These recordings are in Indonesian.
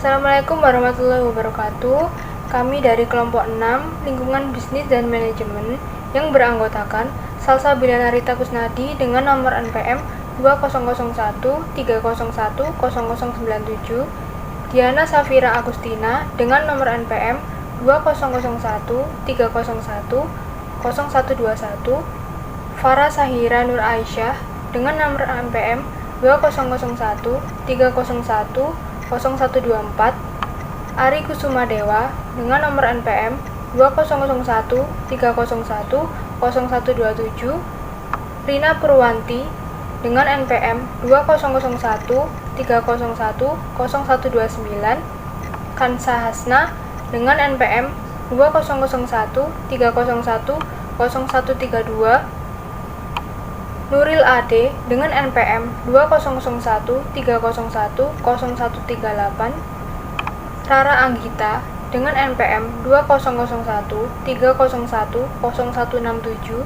Assalamualaikum warahmatullahi wabarakatuh. Kami dari kelompok 6 Lingkungan Bisnis dan Manajemen yang beranggotakan Salsabila Narita Kusnadi dengan nomor NPM 2001301097, Diana Safira Agustina dengan nomor NPM 200130100121, Farah Sahira Nur Aisyah dengan nomor NPM 200130100124, Ari Kusuma Dewa dengan nomor NPM 200130100127, Rina Purwanti dengan NPM 200130100129, Kansa Hasna dengan NPM 200130100132, Nuril Ade dengan NPM 200130100138, Rara Anggita dengan NPM 200130100167,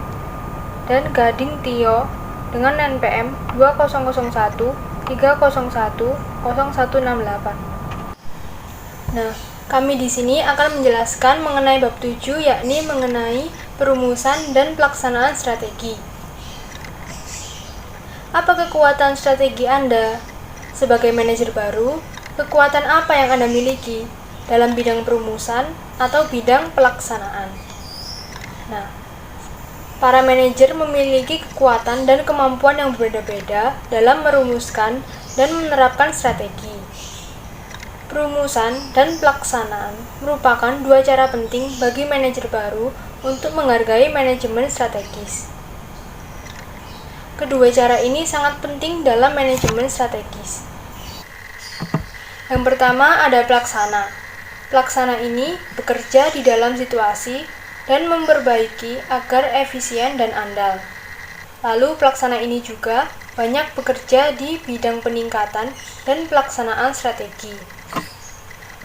dan Gading Tio dengan NPM 200130100168. Nah, kami di sini akan menjelaskan mengenai bab 7, yakni mengenai perumusan dan pelaksanaan strategi. Apa kekuatan strategi Anda? Sebagai manajer baru, kekuatan apa yang Anda miliki dalam bidang perumusan atau bidang pelaksanaan? Nah, para manajer memiliki kekuatan dan kemampuan yang berbeda-beda dalam merumuskan dan menerapkan strategi. Perumusan dan pelaksanaan merupakan dua cara penting bagi manajer baru untuk menghargai manajemen strategis. Kedua cara ini sangat penting dalam manajemen strategis. Yang pertama ada pelaksana. Pelaksana ini bekerja di dalam situasi dan memperbaiki agar efisien dan andal. Lalu pelaksana ini juga banyak bekerja di bidang peningkatan dan pelaksanaan strategi.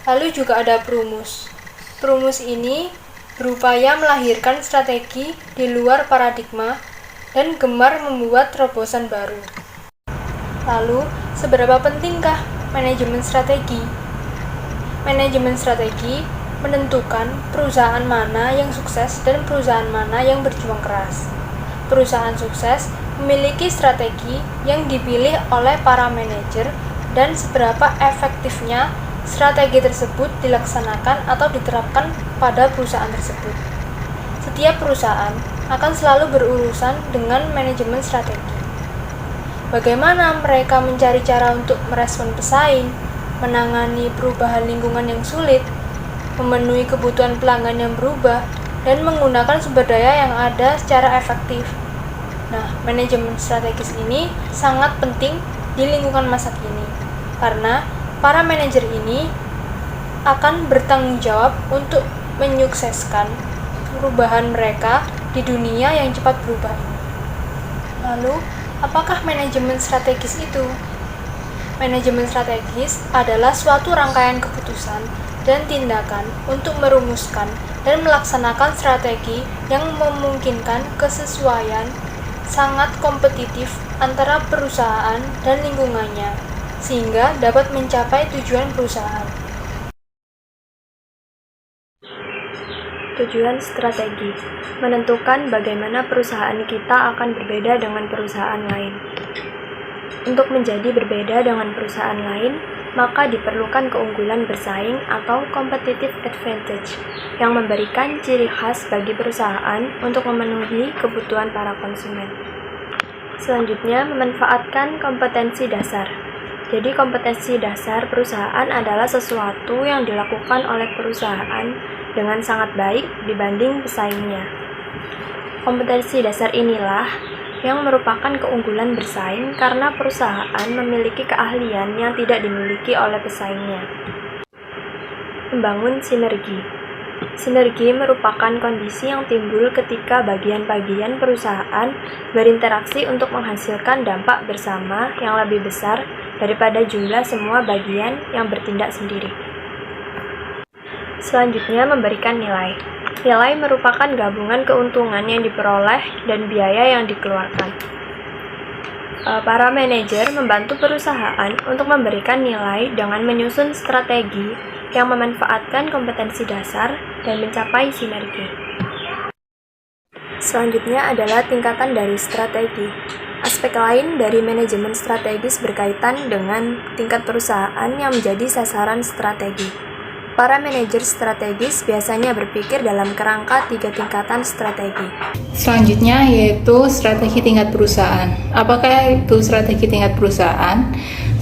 Lalu juga ada perumus. Perumus ini berupaya melahirkan strategi di luar paradigma dan gemar membuat terobosan baru. Lalu, seberapa pentingkah manajemen strategi? Manajemen strategi menentukan perusahaan mana yang sukses dan perusahaan mana yang berjuang keras. Perusahaan sukses memiliki strategi yang dipilih oleh para manajer dan seberapa efektifnya strategi tersebut dilaksanakan atau diterapkan pada perusahaan tersebut. Setiap perusahaan akan selalu berurusan dengan manajemen strategi. Bagaimana mereka mencari cara untuk merespon pesaing, menangani perubahan lingkungan yang sulit, memenuhi kebutuhan pelanggan yang berubah, dan menggunakan sumber daya yang ada secara efektif. Nah, manajemen strategis ini sangat penting di lingkungan masa kini, karena para manajer ini akan bertanggung jawab untuk menyukseskan perubahan mereka di dunia yang cepat berubah ini. Lalu, apakah manajemen strategis itu? Manajemen strategis adalah suatu rangkaian keputusan dan tindakan untuk merumuskan dan melaksanakan strategi yang memungkinkan kesesuaian sangat kompetitif antara perusahaan dan lingkungannya, sehingga dapat mencapai tujuan perusahaan. Tujuan strategi menentukan bagaimana perusahaan kita akan berbeda dengan perusahaan lain. Untuk menjadi berbeda dengan perusahaan lain, maka diperlukan keunggulan bersaing atau competitive advantage yang memberikan ciri khas bagi perusahaan untuk memenuhi kebutuhan para konsumen. Selanjutnya, memanfaatkan kompetensi dasar. Jadi, kompetensi dasar perusahaan adalah sesuatu yang dilakukan oleh perusahaan dengan sangat baik dibanding pesaingnya. Kompetensi dasar inilah yang merupakan keunggulan bersaing karena perusahaan memiliki keahlian yang tidak dimiliki oleh pesaingnya. Membangun sinergi. Sinergi merupakan kondisi yang timbul ketika bagian-bagian perusahaan berinteraksi untuk menghasilkan dampak bersama yang lebih besar daripada jumlah semua bagian yang bertindak sendiri. Selanjutnya, memberikan nilai. Nilai merupakan gabungan keuntungan yang diperoleh dan biaya yang dikeluarkan. Para manajer membantu perusahaan untuk memberikan nilai dengan menyusun strategi yang memanfaatkan kompetensi dasar dan mencapai sinergi. Selanjutnya adalah tingkatan dari strategi. Aspek lain dari manajemen strategis berkaitan dengan tingkat perusahaan yang menjadi sasaran strategi. Para manajer strategis biasanya berpikir dalam kerangka 3 tingkatan strategi. Selanjutnya yaitu strategi tingkat perusahaan. Apakah itu strategi tingkat perusahaan?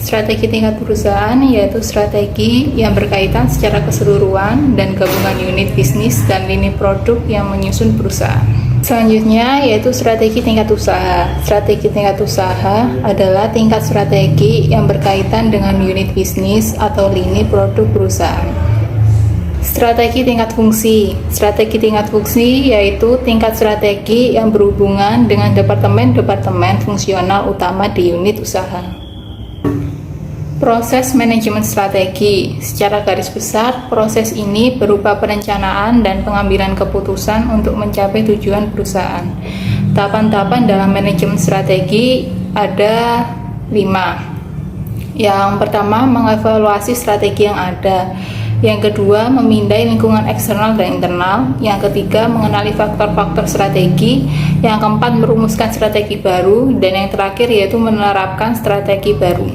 Strategi tingkat perusahaan yaitu strategi yang berkaitan secara keseluruhan dan gabungan unit bisnis dan lini produk yang menyusun perusahaan. Selanjutnya yaitu strategi tingkat usaha. Strategi tingkat usaha adalah tingkat strategi yang berkaitan dengan unit bisnis atau lini produk perusahaan. Strategi tingkat fungsi. Strategi tingkat fungsi yaitu tingkat strategi yang berhubungan dengan departemen-departemen fungsional utama di unit usaha. Proses manajemen strategi. Secara garis besar, proses ini berupa perencanaan dan pengambilan keputusan untuk mencapai tujuan perusahaan. Tahapan-tahapan dalam manajemen strategi ada 5. Yang pertama, mengevaluasi strategi yang ada. Yang kedua, memindai lingkungan eksternal dan internal. Yang ketiga, mengenali faktor-faktor strategi. Yang keempat, merumuskan strategi baru. Dan yang terakhir yaitu menerapkan strategi baru.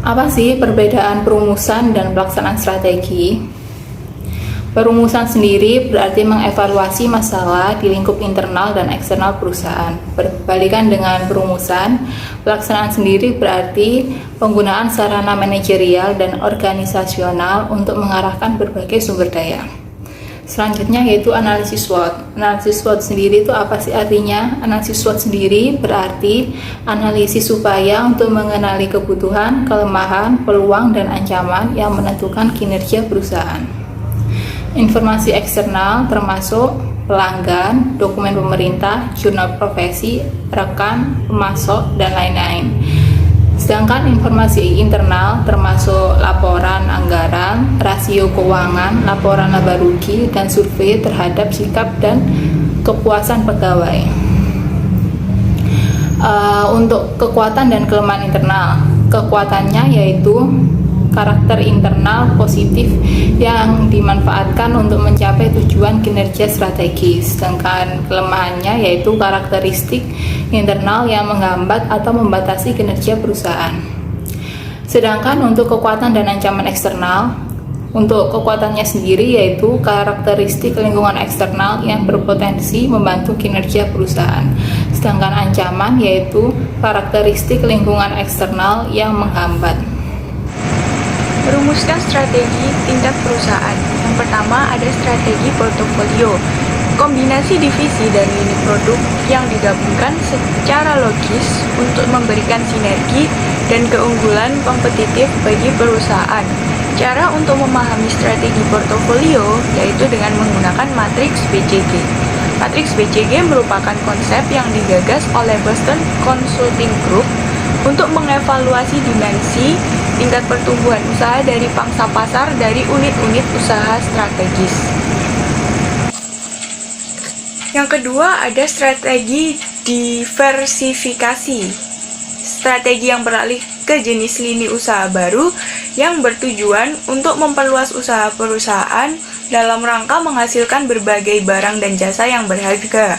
Apa sih perbedaan perumusan dan pelaksanaan strategi? Perumusan sendiri berarti mengevaluasi masalah di lingkup internal dan eksternal perusahaan. Berbalikan dengan perumusan, pelaksanaan sendiri berarti penggunaan sarana manajerial dan organisasional untuk mengarahkan berbagai sumber daya. Selanjutnya yaitu analisis SWOT. Analisis SWOT sendiri itu apa sih artinya? Analisis SWOT sendiri berarti analisis upaya untuk mengenali kebutuhan, kelemahan, peluang, dan ancaman yang menentukan kinerja perusahaan. Informasi eksternal termasuk pelanggan, dokumen pemerintah, jurnal profesi, rekan, pemasok, dan lain-lain. Sedangkan informasi internal termasuk laporan anggaran, rasio keuangan, laporan laba rugi, dan survei terhadap sikap dan kepuasan pegawai. Untuk kekuatan dan kelemahan internal, kekuatannya yaitu karakter internal positif yang dimanfaatkan untuk mencapai tujuan kinerja strategis, sedangkan kelemahannya yaitu karakteristik internal yang menghambat atau membatasi kinerja perusahaan. Sedangkan untuk kekuatan dan ancaman eksternal, untuk kekuatannya sendiri yaitu karakteristik lingkungan eksternal yang berpotensi membantu kinerja perusahaan, sedangkan ancaman yaitu karakteristik lingkungan eksternal yang menghambat. Merumuskan strategi tingkat perusahaan. Yang pertama ada strategi portofolio, kombinasi divisi dan lini produk yang digabungkan secara logis untuk memberikan sinergi dan keunggulan kompetitif bagi perusahaan. Cara untuk memahami strategi portofolio yaitu dengan menggunakan matriks BCG. Matriks BCG merupakan konsep yang digagas oleh Boston Consulting Group untuk mengevaluasi dimensi tingkat pertumbuhan usaha dari pangsa pasar dari unit-unit usaha strategis. Yang kedua ada strategi diversifikasi. Strategi yang beralih ke jenis lini usaha baru yang bertujuan untuk memperluas usaha perusahaan dalam rangka menghasilkan berbagai barang dan jasa yang berharga.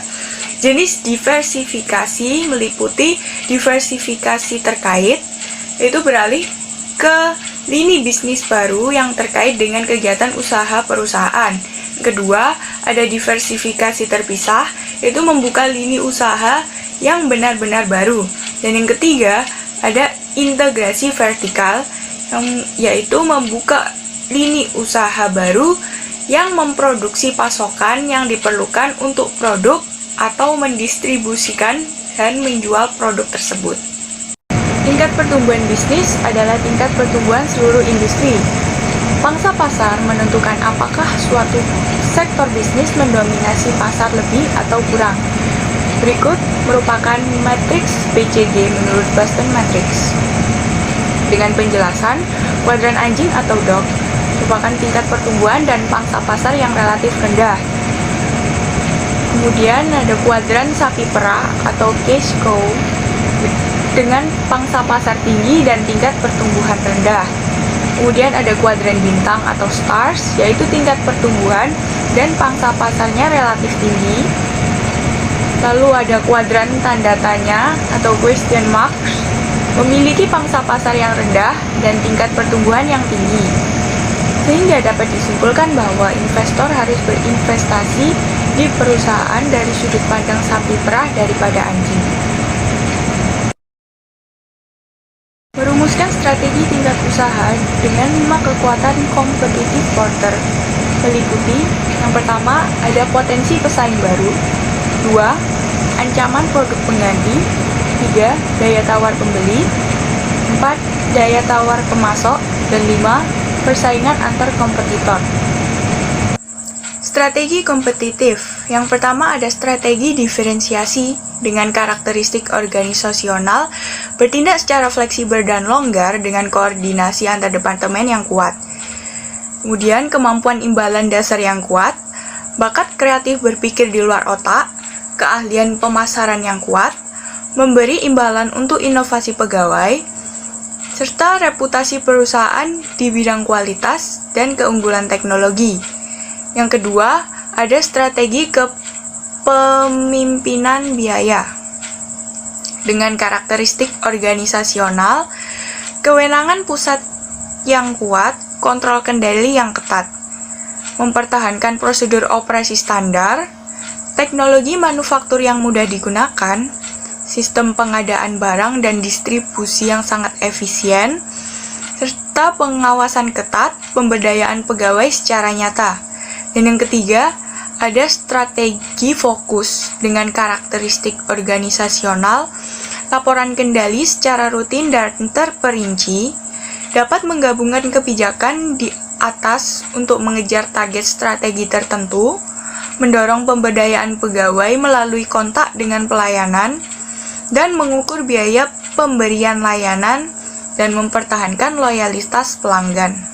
Jenis diversifikasi meliputi diversifikasi terkait, yaitu beralih ke lini bisnis baru yang terkait dengan kegiatan usaha perusahaan. Kedua, ada diversifikasi terpisah, yaitu membuka lini usaha yang benar-benar baru. Dan yang ketiga, ada integrasi vertikal, yaitu membuka lini usaha baru yang memproduksi pasokan yang diperlukan untuk produk atau mendistribusikan dan menjual produk tersebut. Tingkat pertumbuhan bisnis adalah tingkat pertumbuhan seluruh industri. Pangsa pasar menentukan apakah suatu sektor bisnis mendominasi pasar lebih atau kurang. Berikut merupakan matriks BCG menurut Boston Matrix. Dengan penjelasan, kuadran anjing atau dog merupakan tingkat pertumbuhan dan pangsa pasar yang relatif rendah. Kemudian ada kuadran sapi perah atau cash cow dengan pangsa pasar tinggi dan tingkat pertumbuhan rendah. Kemudian ada kuadran bintang atau stars, yaitu tingkat pertumbuhan dan pangsa pasarnya relatif tinggi. Lalu ada kuadran tanda tanya atau question marks, memiliki pangsa pasar yang rendah dan tingkat pertumbuhan yang tinggi. Sehingga dapat disimpulkan bahwa investor harus berinvestasi di perusahaan dari sudut pandang sapi perah daripada anjing. Merumuskan strategi tingkat usaha dengan 5 kekuatan kompetitif Porter meliputi: yang pertama, ada potensi pesaing baru; 2, ancaman produk pengganti; 3, daya tawar pembeli; 4, daya tawar pemasok; dan 5, persaingan antar kompetitor. Strategi kompetitif. Yang pertama ada strategi diferensiasi dengan karakteristik organisasional, bertindak secara fleksibel dan longgar dengan koordinasi antar departemen yang kuat. Kemudian kemampuan imbalan dasar yang kuat, bakat kreatif berpikir di luar otak, keahlian pemasaran yang kuat, memberi imbalan untuk inovasi pegawai, serta reputasi perusahaan di bidang kualitas dan keunggulan teknologi. Yang kedua, ada strategi kepemimpinan biaya. Dengan karakteristik organisasional, kewenangan pusat yang kuat, kontrol kendali yang ketat, mempertahankan prosedur operasi standar, teknologi manufaktur yang mudah digunakan, sistem pengadaan barang dan distribusi yang sangat efisien, serta pengawasan ketat, pemberdayaan pegawai secara nyata. Dan yang ketiga, ada strategi fokus dengan karakteristik organisasional, laporan kendali secara rutin dan terperinci, dapat menggabungkan kebijakan di atas untuk mengejar target strategi tertentu, mendorong pemberdayaan pegawai melalui kontak dengan pelayanan, dan mengukur biaya pemberian layanan dan mempertahankan loyalitas pelanggan.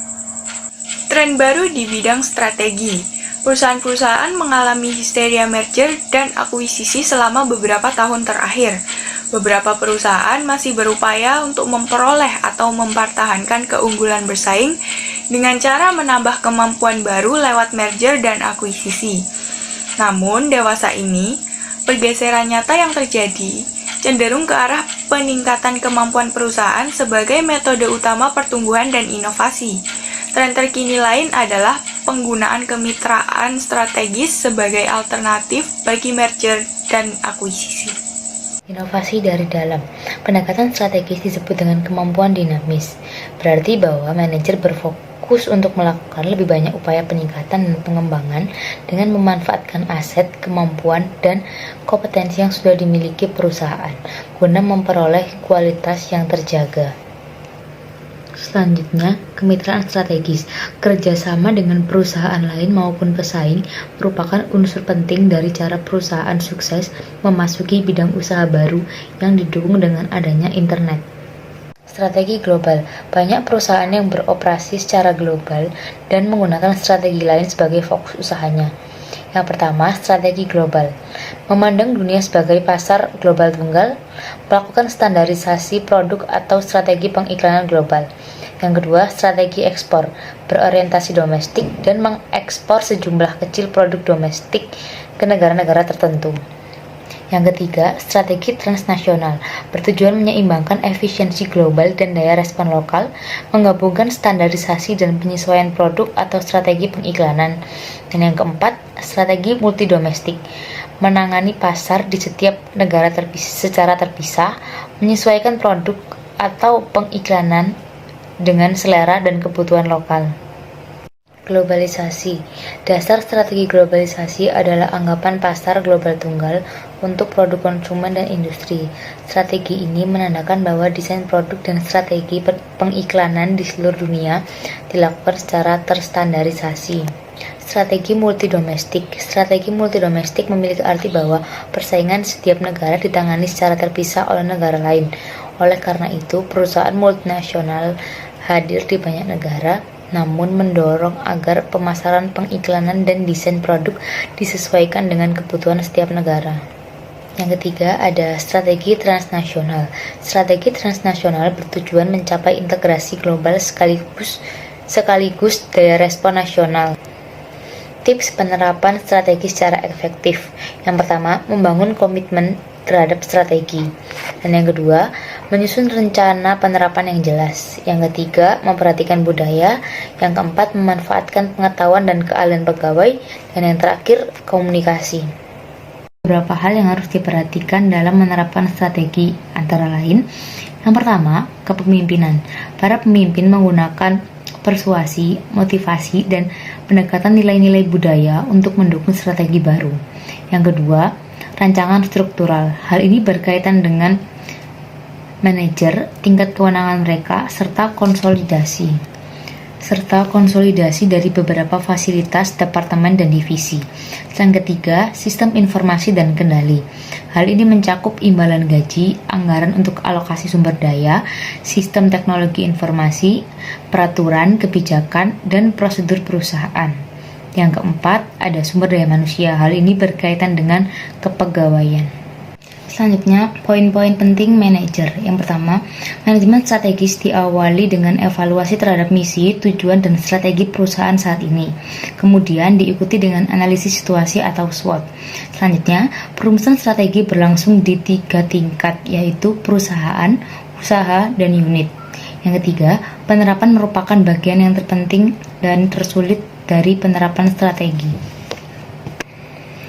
Tren baru di bidang strategi. Perusahaan-perusahaan mengalami histeria merger dan akuisisi selama beberapa tahun terakhir. Beberapa perusahaan masih berupaya untuk memperoleh atau mempertahankan keunggulan bersaing dengan cara menambah kemampuan baru lewat merger dan akuisisi. Namun, dewasa ini, pergeseran nyata yang terjadi cenderung ke arah peningkatan kemampuan perusahaan sebagai metode utama pertumbuhan dan inovasi. Tren terkini lain adalah penggunaan kemitraan strategis sebagai alternatif bagi merger dan akuisisi. Inovasi dari dalam. Pendekatan strategis disebut dengan kemampuan dinamis. Berarti bahwa manajer berfokus untuk melakukan lebih banyak upaya peningkatan dan pengembangan dengan memanfaatkan aset, kemampuan, dan kompetensi yang sudah dimiliki perusahaan guna memperoleh kualitas yang terjaga. Selanjutnya, kemitraan strategis. Kerjasama dengan perusahaan lain maupun pesaing merupakan unsur penting dari cara perusahaan sukses memasuki bidang usaha baru yang didukung dengan adanya internet. Strategi global. Banyak perusahaan yang beroperasi secara global dan menggunakan strategi lain sebagai fokus usahanya. Yang pertama, strategi global. Memandang dunia sebagai pasar global tunggal, melakukan standarisasi produk atau strategi pengiklanan global. Yang kedua, strategi ekspor, berorientasi domestik dan mengekspor sejumlah kecil produk domestik ke negara-negara tertentu. Yang ketiga, strategi transnasional, bertujuan menyeimbangkan efisiensi global dan daya respon lokal, menggabungkan standarisasi dan penyesuaian produk atau strategi pengiklanan. Dan yang keempat, strategi multidomestik, menangani pasar di setiap negara secara terpisah, menyesuaikan produk atau pengiklanan dengan selera dan kebutuhan lokal. Globalisasi. Dasar strategi globalisasi adalah anggapan pasar global tunggal untuk produk konsumen dan industri. Strategi ini menandakan bahwa desain produk dan strategi pengiklanan di seluruh dunia dilakukan secara terstandarisasi. Strategi multidomestik. Strategi multidomestik memiliki arti bahwa persaingan setiap negara ditangani secara terpisah oleh negara lain. Oleh karena itu, perusahaan multinasional hadir di banyak negara, namun mendorong agar pemasaran, pengiklanan, dan desain produk disesuaikan dengan kebutuhan setiap negara. Yang ketiga ada strategi transnasional. Strategi transnasional bertujuan mencapai integrasi global sekaligus daya respon nasional. Tips penerapan strategi secara efektif. Yang pertama, membangun komitmen terhadap strategi. Dan yang kedua, menyusun rencana penerapan yang jelas. Yang ketiga, memperhatikan budaya. Yang keempat, memanfaatkan pengetahuan dan keahlian pegawai. Dan yang terakhir, komunikasi. Beberapa hal yang harus diperhatikan dalam menerapkan strategi, antara lain, yang pertama, kepemimpinan. Para pemimpin menggunakan persuasi, motivasi, dan pendekatan nilai-nilai budaya untuk mendukung strategi baru. Yang kedua, rancangan struktural. Hal ini berkaitan dengan manajer, tingkat kewenangan mereka, serta konsolidasi dari beberapa fasilitas, departemen, dan divisi. Yang ketiga, sistem informasi dan kendali. Hal ini mencakup imbalan gaji, anggaran untuk alokasi sumber daya, sistem teknologi informasi, peraturan, kebijakan, dan prosedur perusahaan. Yang keempat, ada sumber daya manusia. Hal ini berkaitan dengan kepegawaian. Selanjutnya, poin-poin penting manajer. Yang pertama, manajemen strategis diawali dengan evaluasi terhadap misi, tujuan, dan strategi perusahaan saat ini. Kemudian diikuti dengan analisis situasi atau SWOT. Selanjutnya, perumusan strategi berlangsung di 3 tingkat, yaitu perusahaan, usaha, dan unit. Yang ketiga, penerapan merupakan bagian yang terpenting dan tersulit dari penerapan strategi.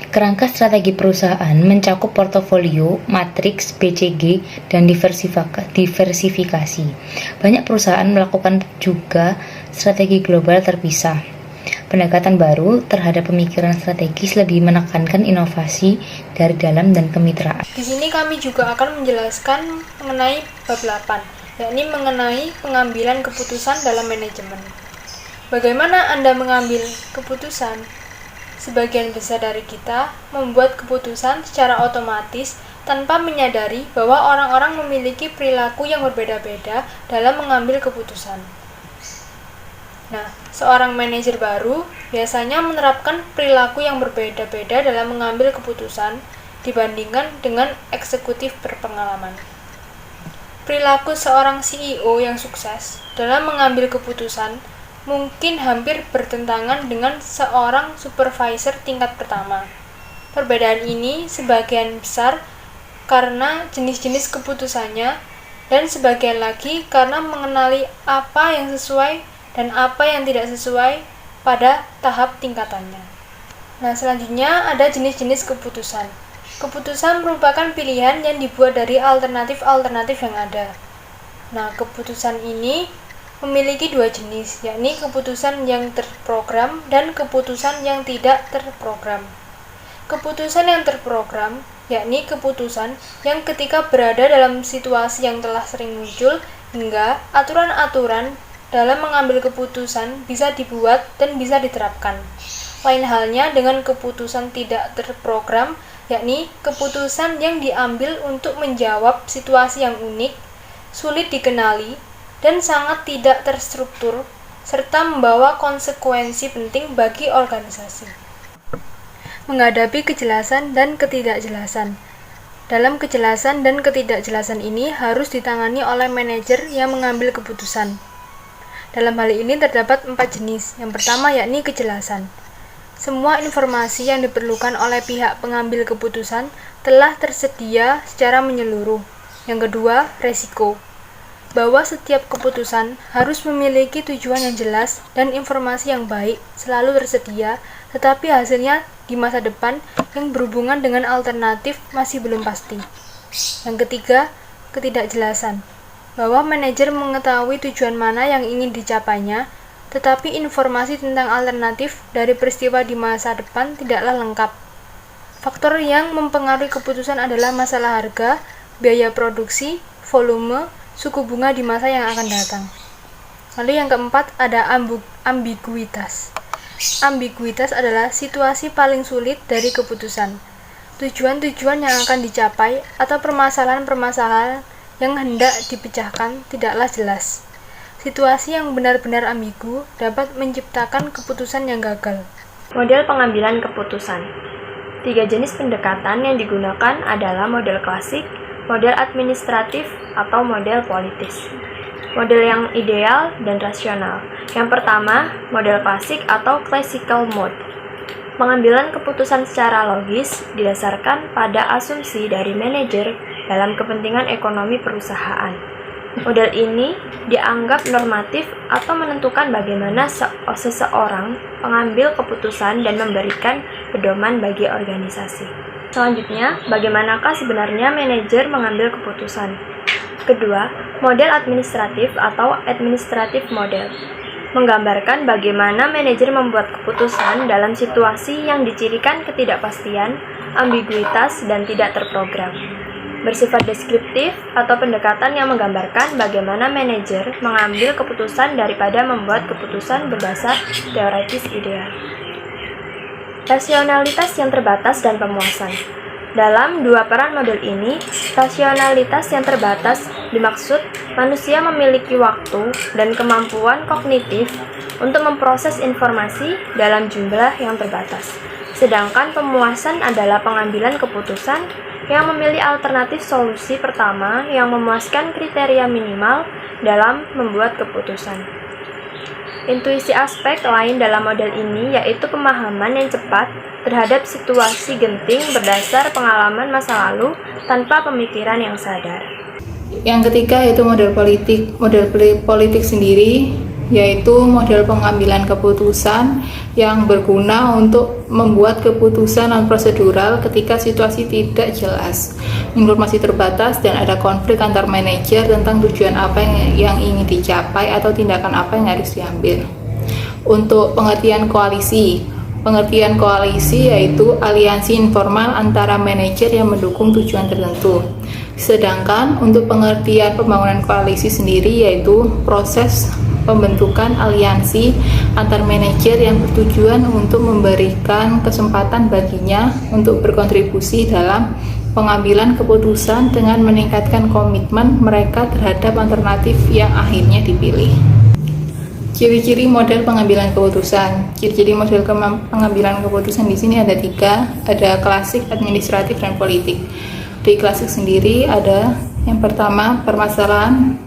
Kerangka strategi perusahaan mencakup portofolio, matriks, BCG, dan diversifikasi. Banyak perusahaan melakukan juga strategi global terpisah. Pendekatan baru terhadap pemikiran strategis lebih menekankan inovasi dari dalam dan kemitraan. Di sini kami juga akan menjelaskan mengenai bab 8, yakni mengenai pengambilan keputusan dalam manajemen. Bagaimana Anda mengambil keputusan? Sebagian besar dari kita membuat keputusan secara otomatis tanpa menyadari bahwa orang-orang memiliki perilaku yang berbeda-beda dalam mengambil keputusan. Nah, seorang manajer baru biasanya menerapkan perilaku yang berbeda-beda dalam mengambil keputusan dibandingkan dengan eksekutif berpengalaman. Perilaku seorang CEO yang sukses dalam mengambil keputusan mungkin hampir bertentangan dengan seorang supervisor tingkat pertama. Perbedaan ini sebagian besar karena jenis-jenis keputusannya dan sebagian lagi karena mengenali apa yang sesuai dan apa yang tidak sesuai pada tahap tingkatannya. Nah, selanjutnya ada jenis-jenis keputusan. Keputusan merupakan pilihan yang dibuat dari alternatif-alternatif yang ada. Nah, keputusan ini memiliki 2 jenis, yakni keputusan yang terprogram dan keputusan yang tidak terprogram. Keputusan yang terprogram, yakni keputusan yang ketika berada dalam situasi yang telah sering muncul, hingga aturan-aturan dalam mengambil keputusan bisa dibuat dan bisa diterapkan. Lain halnya dengan keputusan tidak terprogram, yakni keputusan yang diambil untuk menjawab situasi yang unik, sulit dikenali, dan sangat tidak terstruktur, serta membawa konsekuensi penting bagi organisasi. Menghadapi kejelasan dan ketidakjelasan. Dalam kejelasan dan ketidakjelasan ini harus ditangani oleh manajer yang mengambil keputusan. Dalam hal ini terdapat 4 jenis. Yang pertama yakni kejelasan. Semua informasi yang diperlukan oleh pihak pengambil keputusan telah tersedia secara menyeluruh. Yang kedua, resiko. Bahwa setiap keputusan harus memiliki tujuan yang jelas dan informasi yang baik selalu tersedia, tetapi hasilnya di masa depan yang berhubungan dengan alternatif masih belum pasti. Yang ketiga, ketidakjelasan. Bahwa manajer mengetahui tujuan mana yang ingin dicapainya, tetapi informasi tentang alternatif dari peristiwa di masa depan tidaklah lengkap. Faktor yang mempengaruhi keputusan adalah masalah harga, biaya produksi, volume, suku bunga di masa yang akan datang. Lalu yang keempat ada ambiguitas. Ambiguitas adalah situasi paling sulit dari keputusan. Tujuan-tujuan yang akan dicapai atau permasalahan-permasalahan yang hendak dipecahkan tidaklah jelas. Situasi yang benar-benar ambigu dapat menciptakan keputusan yang gagal. Model pengambilan keputusan. Tiga jenis pendekatan yang digunakan adalah model klasik, model administratif, atau model politis. Model yang ideal dan rasional. Yang pertama, model klasik atau classical mode. Pengambilan keputusan secara logis didasarkan pada asumsi dari manajer dalam kepentingan ekonomi perusahaan. Model ini dianggap normatif atau menentukan bagaimana seseorang mengambil keputusan dan memberikan pedoman bagi organisasi. Selanjutnya, bagaimanakah sebenarnya manajer mengambil keputusan? Kedua, model administratif atau administrative model menggambarkan bagaimana manajer membuat keputusan dalam situasi yang dicirikan ketidakpastian, ambiguitas, dan tidak terprogram. Bersifat deskriptif atau pendekatan yang menggambarkan bagaimana manajer mengambil keputusan daripada membuat keputusan berdasar teoritis ideal. Rasionalitas yang terbatas dan pemuasan. Dalam dua peran model ini, rasionalitas yang terbatas dimaksud manusia memiliki waktu dan kemampuan kognitif untuk memproses informasi dalam jumlah yang terbatas. Sedangkan pemuasan adalah pengambilan keputusan yang memilih alternatif solusi pertama yang memuaskan kriteria minimal dalam membuat keputusan. Intuisi aspek lain dalam model ini yaitu pemahaman yang cepat terhadap situasi genting berdasar pengalaman masa lalu tanpa pemikiran yang sadar. Yang ketiga yaitu model politik. Model politik sendiri yaitu model pengambilan keputusan yang berguna untuk membuat keputusan non prosedural ketika situasi tidak jelas, informasi terbatas, dan ada konflik antar manajer tentang tujuan apa yang ingin dicapai atau tindakan apa yang harus diambil. Untuk pengertian koalisi yaitu aliansi informal antara manajer yang mendukung tujuan tertentu. Sedangkan untuk pengertian pembangunan koalisi sendiri yaitu proses pembentukan aliansi antar manajer yang bertujuan untuk memberikan kesempatan baginya untuk berkontribusi dalam pengambilan keputusan dengan meningkatkan komitmen mereka terhadap alternatif yang akhirnya dipilih. Ciri-ciri model pengambilan keputusan. Ciri-ciri model pengambilan keputusan di sini ada 3, ada klasik, administratif, dan politik. Di klasik sendiri ada yang pertama permasalahan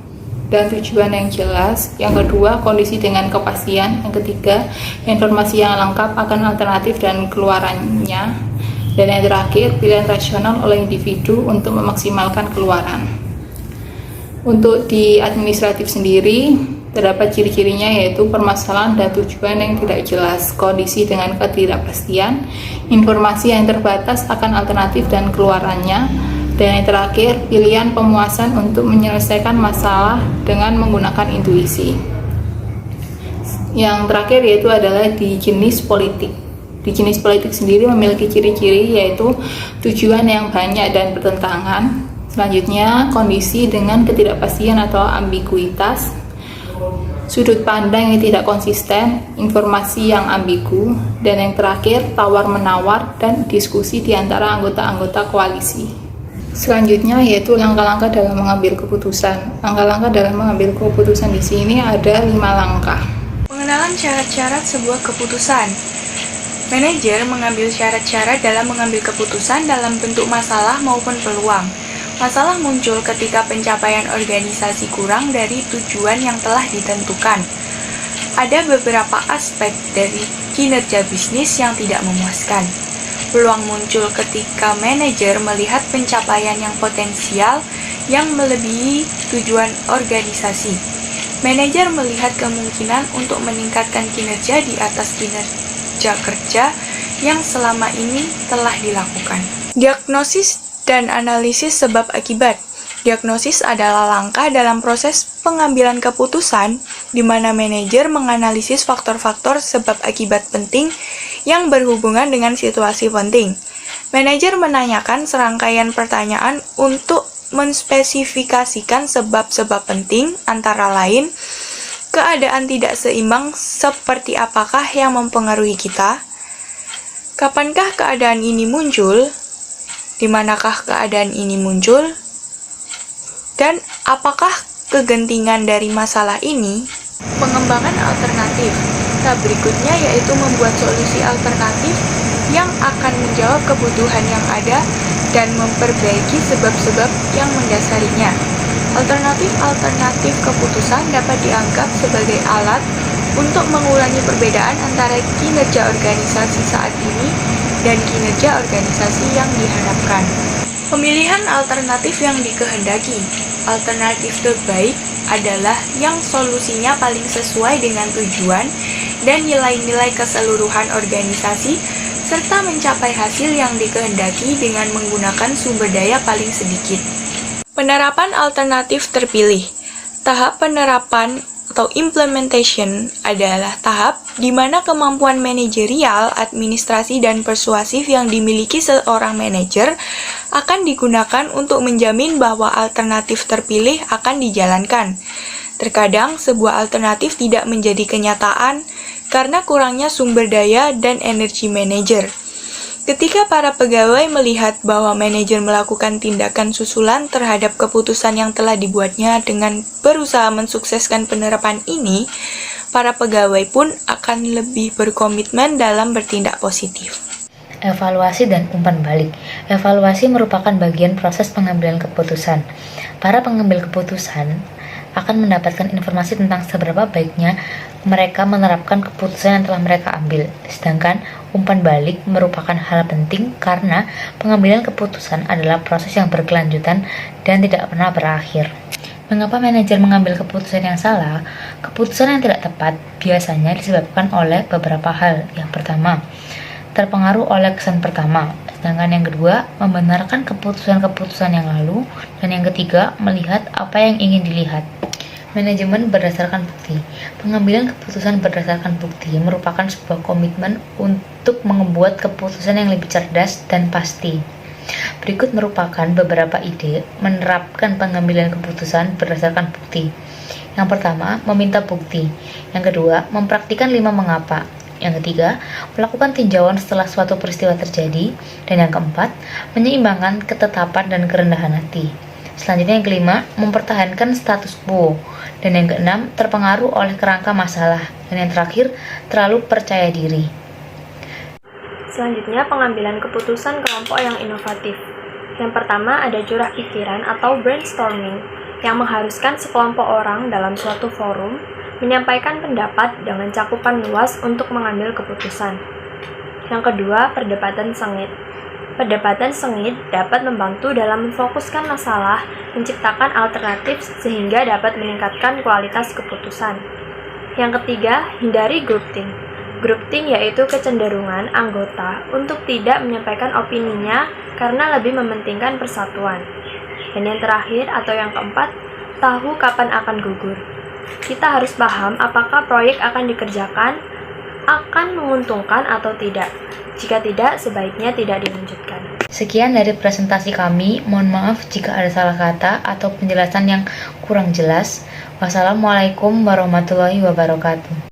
dan tujuan yang jelas, yang kedua kondisi dengan kepastian, yang ketiga informasi yang lengkap akan alternatif dan keluarannya, dan yang terakhir pilihan rasional oleh individu untuk memaksimalkan keluaran. Untuk di administratif sendiri terdapat ciri-cirinya yaitu permasalahan dan tujuan yang tidak jelas, kondisi dengan ketidakpastian, informasi yang terbatas akan alternatif dan keluarannya, dan yang terakhir pilihan pemuasan untuk menyelesaikan masalah dengan menggunakan intuisi. Yang terakhir yaitu adalah di jenis politik. Di jenis politik sendiri memiliki ciri-ciri yaitu tujuan yang banyak dan bertentangan. Selanjutnya kondisi dengan ketidakpastian atau ambiguitas, sudut pandang yang tidak konsisten, informasi yang ambigu, dan yang terakhir tawar-menawar dan diskusi di antara anggota-anggota koalisi. Selanjutnya yaitu langkah-langkah dalam mengambil keputusan. Langkah-langkah dalam mengambil keputusan di sini ada 5 langkah. Pengenalan syarat-syarat sebuah keputusan. Manajer mengambil syarat-syarat dalam mengambil keputusan dalam bentuk masalah maupun peluang. Masalah muncul ketika pencapaian organisasi kurang dari tujuan yang telah ditentukan. Ada beberapa aspek dari kinerja bisnis yang tidak memuaskan. Peluang muncul ketika manajer melihat pencapaian yang potensial yang melebihi tujuan organisasi. Manajer melihat kemungkinan untuk meningkatkan kinerja di atas kinerja kerja yang selama ini telah dilakukan. Diagnosis dan analisis sebab akibat. Diagnosis adalah langkah dalam proses pengambilan keputusan di mana manajer menganalisis faktor-faktor sebab akibat penting yang berhubungan dengan situasi penting. Manajer menanyakan serangkaian pertanyaan untuk menspesifikasikan sebab-sebab penting, antara lain keadaan tidak seimbang seperti apakah yang mempengaruhi kita, kapankah keadaan ini muncul, di manakah keadaan ini muncul, dan apakah kegentingan dari masalah ini. Pengembangan alternatif. Tahap berikutnya yaitu membuat solusi alternatif yang akan menjawab kebutuhan yang ada dan memperbaiki sebab-sebab yang mendasarinya. Alternatif-alternatif keputusan dapat dianggap sebagai alat untuk mengurangi perbedaan antara kinerja organisasi saat ini dan kinerja organisasi yang diharapkan. Pemilihan alternatif yang dikehendaki. Alternatif terbaik adalah yang solusinya paling sesuai dengan tujuan dan nilai-nilai keseluruhan organisasi serta mencapai hasil yang dikehendaki dengan menggunakan sumber daya paling sedikit. Penerapan alternatif terpilih. Tahap penerapan atau implementation adalah tahap di mana kemampuan manajerial, administrasi, dan persuasif yang dimiliki seorang manajer akan digunakan untuk menjamin bahwa alternatif terpilih akan dijalankan. Terkadang, sebuah alternatif tidak menjadi kenyataan karena kurangnya sumber daya dan energi manajer. Ketika para pegawai melihat bahwa manajer melakukan tindakan susulan terhadap keputusan yang telah dibuatnya dengan berusaha mensukseskan penerapan ini, para pegawai pun akan lebih berkomitmen dalam bertindak positif. Evaluasi dan umpan balik. Evaluasi merupakan bagian proses pengambilan keputusan. Para pengambil keputusan akan mendapatkan informasi tentang seberapa baiknya mereka menerapkan keputusan yang telah mereka ambil. Sedangkan umpan balik merupakan hal penting karena pengambilan keputusan adalah proses yang berkelanjutan dan tidak pernah berakhir. Mengapa manajer mengambil keputusan yang salah? Keputusan yang tidak tepat biasanya disebabkan oleh beberapa hal. Yang pertama, terpengaruh oleh kesan pertama. Sedangkan yang kedua, membenarkan keputusan-keputusan yang lalu. Dan yang ketiga, melihat apa yang ingin dilihat. Manajemen berdasarkan bukti. Pengambilan keputusan berdasarkan bukti merupakan sebuah komitmen untuk membuat keputusan yang lebih cerdas dan pasti. Berikut merupakan beberapa ide menerapkan pengambilan keputusan berdasarkan bukti. Yang pertama, meminta bukti. Yang kedua, mempraktikkan 5 mengapa. Yang ketiga, melakukan tinjauan setelah suatu peristiwa terjadi. Dan yang keempat, menyeimbangkan ketetapan dan kerendahan hati. Selanjutnya yang kelima, mempertahankan status quo. Dan yang keenam, terpengaruh oleh kerangka masalah. Dan yang terakhir, terlalu percaya diri. Selanjutnya, pengambilan keputusan kelompok yang inovatif. Yang pertama ada curah pikiran atau brainstorming, yang mengharuskan sekelompok orang dalam suatu forum menyampaikan pendapat dengan cakupan luas untuk mengambil keputusan. Yang kedua, perdebatan sengit. Perdebatan sengit dapat membantu dalam memfokuskan masalah, menciptakan alternatif sehingga dapat meningkatkan kualitas keputusan. Yang ketiga, hindari groupthink. Groupthink yaitu kecenderungan anggota untuk tidak menyampaikan opininya karena lebih mementingkan persatuan. Dan yang terakhir atau yang keempat, tahu kapan akan gugur. Kita harus paham apakah proyek akan dikerjakan, akan menguntungkan atau tidak. Jika tidak, sebaiknya tidak dilanjutkan. Sekian dari presentasi kami. Mohon maaf jika ada salah kata atau penjelasan yang kurang jelas. Wassalamualaikum warahmatullahi wabarakatuh.